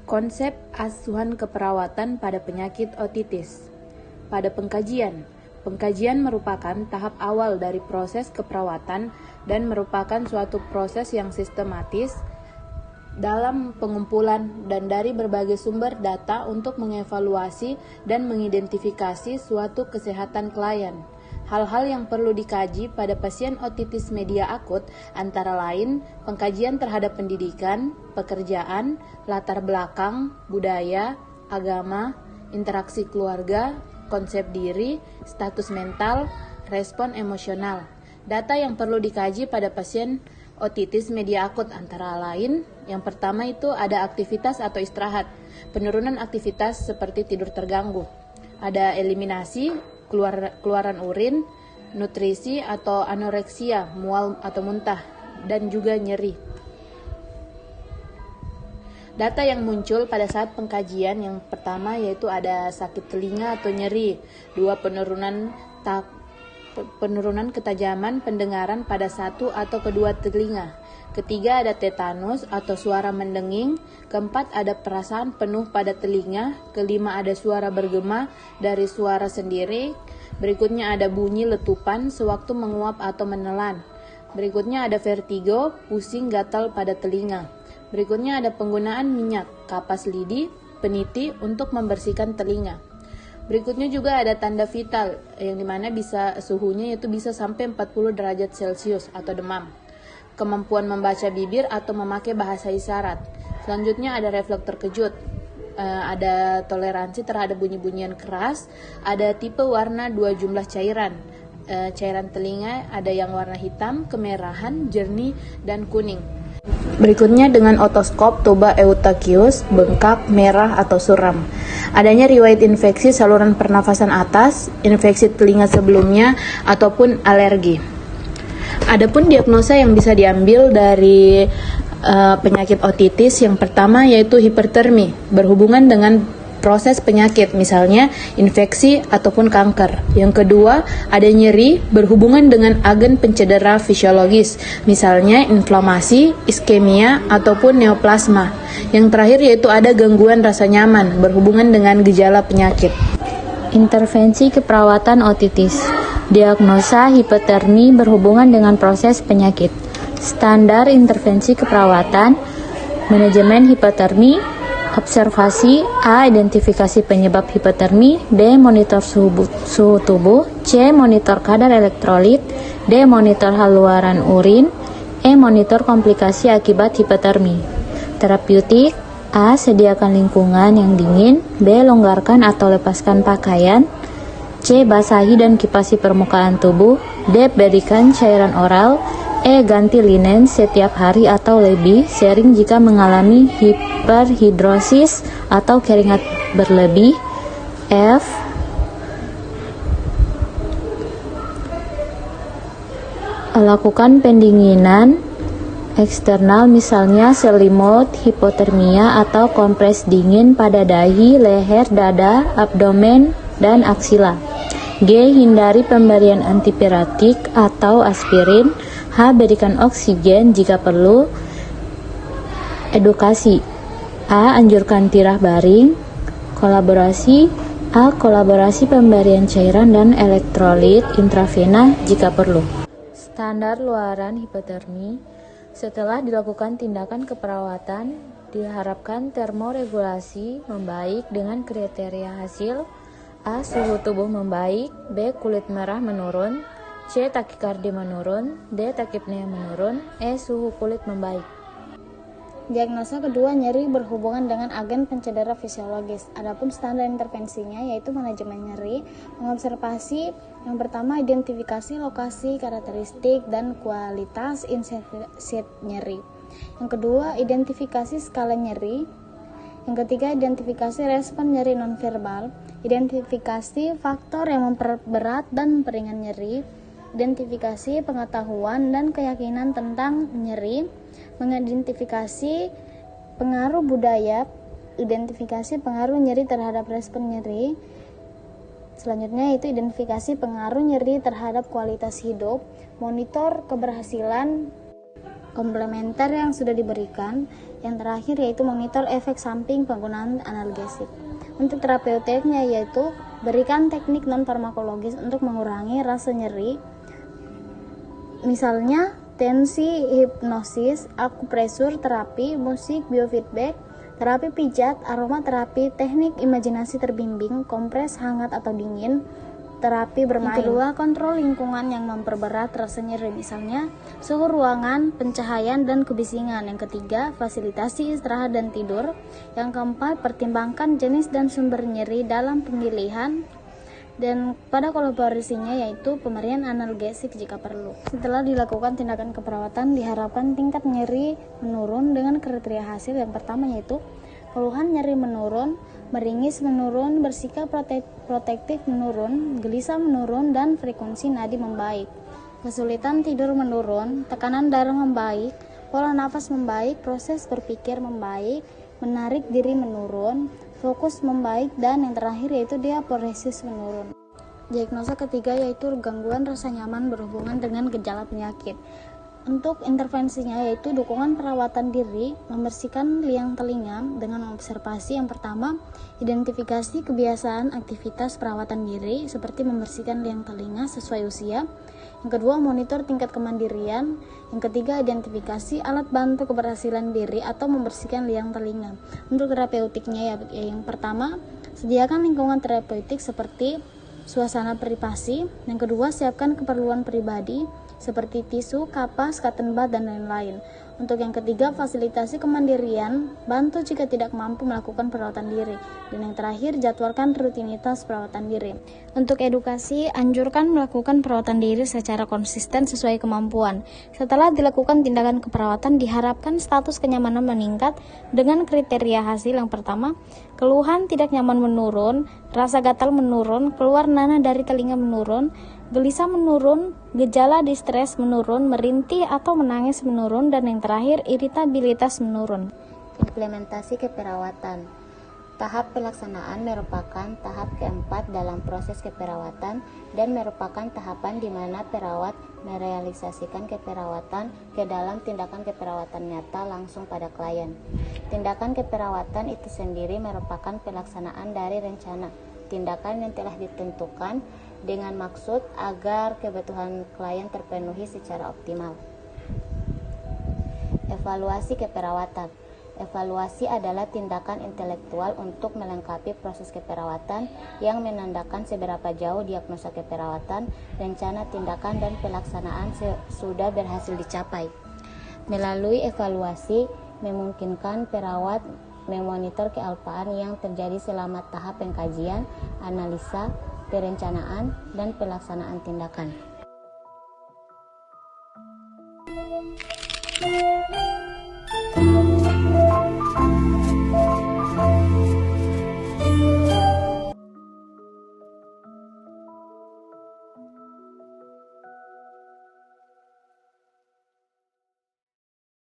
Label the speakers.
Speaker 1: Konsep asuhan keperawatan pada penyakit otitis. Pada pengkajian merupakan tahap awal dari proses keperawatan dan merupakan suatu proses yang sistematis dalam pengumpulan dan dari berbagai sumber data untuk mengevaluasi dan mengidentifikasi suatu kesehatan klien. Hal-hal yang perlu dikaji pada pasien otitis media akut antara lain pengkajian terhadap pendidikan, pekerjaan, latar belakang, budaya, agama, interaksi keluarga, konsep diri, status mental, respon emosional. Data yang perlu dikaji pada pasien otitis media akut antara lain, yang pertama itu ada aktivitas atau istirahat, penurunan aktivitas seperti tidur terganggu, ada eliminasi, keluaran urin, nutrisi atau anoreksia, mual atau muntah, dan juga nyeri. Data yang muncul pada saat pengkajian yang pertama yaitu ada sakit telinga atau nyeri, 2 penurunan ketajaman pendengaran pada satu atau kedua telinga, ketiga ada tetanus atau suara mendenging, keempat ada perasaan penuh pada telinga, kelima ada suara bergema dari suara sendiri, berikutnya ada bunyi letupan sewaktu menguap atau menelan, berikutnya ada vertigo, pusing gatal pada telinga, berikutnya ada penggunaan minyak, kapas lidi, peniti untuk membersihkan telinga. Berikutnya juga ada tanda vital yang dimana suhunya itu bisa sampai 40 derajat Celcius atau demam. Kemampuan membaca bibir atau memakai bahasa isyarat. Selanjutnya ada refleks terkejut. Ada toleransi terhadap bunyi-bunyian keras. Ada tipe warna 2 jumlah cairan. Cairan telinga ada yang warna hitam, kemerahan, jernih, dan kuning. Berikutnya dengan otoskop tuba eustachius, bengkak, merah atau suram. Adanya riwayat infeksi saluran pernafasan atas, infeksi telinga sebelumnya, ataupun alergi. Adapun diagnosa yang bisa diambil dari penyakit otitis yang pertama yaitu hipertermi, berhubungan dengan proses penyakit, misalnya infeksi ataupun kanker. Yang kedua, ada nyeri berhubungan dengan agen pencedera fisiologis, misalnya inflamasi, iskemia, ataupun neoplasma. Yang terakhir yaitu ada gangguan rasa nyaman berhubungan dengan gejala penyakit.
Speaker 2: Intervensi keperawatan otitis. Diagnosa hipertermi berhubungan dengan proses penyakit. Standar intervensi keperawatan, manajemen hipertermi, observasi, A. Identifikasi penyebab hipertermi, B. Monitor suhu tubuh, C. Monitor kadar elektrolit, D. Monitor haluan urin, E. Monitor komplikasi akibat hipertermi. Terapeutik, A. Sediakan lingkungan yang dingin, B. Longgarkan atau lepaskan pakaian, C. Basahi dan kipasi permukaan tubuh, D. Berikan cairan oral, E. Ganti linen setiap hari atau lebih sering jika mengalami hiperhidrosis atau keringat berlebih, F. Lakukan pendinginan eksternal misalnya selimut, hipotermia atau kompres dingin pada dahi, leher, dada, abdomen, dan aksila. G. Hindari pemberian antipiretik atau aspirin. H. Berikan oksigen jika perlu. Edukasi. A. Anjurkan tirah baring. Kolaborasi. A. Kolaborasi pemberian cairan dan elektrolit intravena jika perlu. Standar luaran hipotermi. Setelah dilakukan tindakan keperawatan, diharapkan termoregulasi membaik dengan kriteria hasil: A. Suhu tubuh membaik, B. Kulit merah menurun, C. Takikardi menurun, D. Takipnea menurun, E. Suhu kulit membaik.
Speaker 3: Diagnosa kedua, nyeri berhubungan dengan agen pencedera fisiologis. Adapun standar intervensinya yaitu manajemen nyeri, mengobservasi yang pertama identifikasi lokasi, karakteristik, dan kualitas intensity nyeri. Yang kedua, identifikasi skala nyeri. Yang ketiga, identifikasi respon nyeri nonverbal, identifikasi faktor yang memperberat dan memperingan nyeri, identifikasi pengetahuan dan keyakinan tentang nyeri, mengidentifikasi pengaruh budaya, identifikasi pengaruh nyeri terhadap respon nyeri. Selanjutnya itu identifikasi pengaruh nyeri terhadap kualitas hidup, monitor keberhasilan komplementer yang sudah diberikan. Yang terakhir yaitu monitor efek samping penggunaan analgesik. Untuk terapeutiknya yaitu berikan teknik non-farmakologis untuk mengurangi rasa nyeri, misalnya tensi, hipnosis, akupresur terapi, musik, biofeedback, terapi pijat, aromaterapi, teknik imajinasi terbimbing, kompres hangat atau dingin, terapi bermain. Yang kedua, kontrol lingkungan yang memperberat rasa nyeri, misalnya suhu ruangan, pencahayaan, dan kebisingan. Yang ketiga, fasilitasi istirahat dan tidur. Yang keempat, pertimbangkan jenis dan sumber nyeri dalam pemilihan. Dan pada kolaborasinya yaitu pemberian analgesik jika perlu. Setelah dilakukan tindakan keperawatan, diharapkan tingkat nyeri menurun dengan kriteria hasil. Yang pertama yaitu keluhan nyeri menurun, meringis menurun, bersikap protektif menurun, gelisah menurun, dan frekuensi nadi membaik. Kesulitan tidur menurun, tekanan darah membaik, pola nafas membaik, proses berpikir membaik, menarik diri menurun, fokus membaik, dan yang terakhir yaitu diaporesis menurun. Diagnosa ketiga yaitu gangguan rasa nyaman berhubungan dengan gejala penyakit. Untuk intervensinya yaitu dukungan perawatan diri, membersihkan liang telinga dengan observasi. Yang pertama, identifikasi kebiasaan aktivitas perawatan diri seperti membersihkan liang telinga sesuai usia. Yang kedua, monitor tingkat kemandirian. Yang ketiga, identifikasi alat bantu keberhasilan diri atau membersihkan liang telinga. Untuk terapeutiknya yang pertama, sediakan lingkungan terapeutik seperti suasana privasi. Yang kedua, siapkan keperluan pribadi seperti tisu, kapas, cotton bud, dan lain-lain. Untuk yang ketiga, fasilitasi kemandirian, bantu jika tidak mampu melakukan perawatan diri. Dan yang terakhir, jadwalkan rutinitas perawatan diri. Untuk edukasi, anjurkan melakukan perawatan diri secara konsisten sesuai kemampuan. Setelah dilakukan tindakan keperawatan, diharapkan status kenyamanan meningkat dengan kriteria hasil. Yang pertama, keluhan tidak nyaman menurun, rasa gatal menurun, keluar nanah dari telinga menurun, gelisah menurun, gejala distres menurun, merintih atau menangis menurun, dan yang terakhir iritabilitas menurun.
Speaker 4: Implementasi keperawatan. Tahap pelaksanaan merupakan tahap keempat dalam proses keperawatan dan merupakan tahapan di mana perawat merealisasikan keperawatan ke dalam tindakan keperawatan nyata langsung pada klien. Tindakan keperawatan itu sendiri merupakan pelaksanaan dari rencana tindakan yang telah ditentukan dengan maksud agar kebutuhan klien terpenuhi secara optimal. Evaluasi keperawatan. Evaluasi adalah tindakan intelektual untuk melengkapi proses keperawatan yang menandakan seberapa jauh diagnosa keperawatan, rencana tindakan, dan pelaksanaan sudah berhasil dicapai. Melalui evaluasi, memungkinkan perawat memonitor kealpaan yang terjadi selama tahap pengkajian, analisa, perencanaan, dan pelaksanaan tindakan.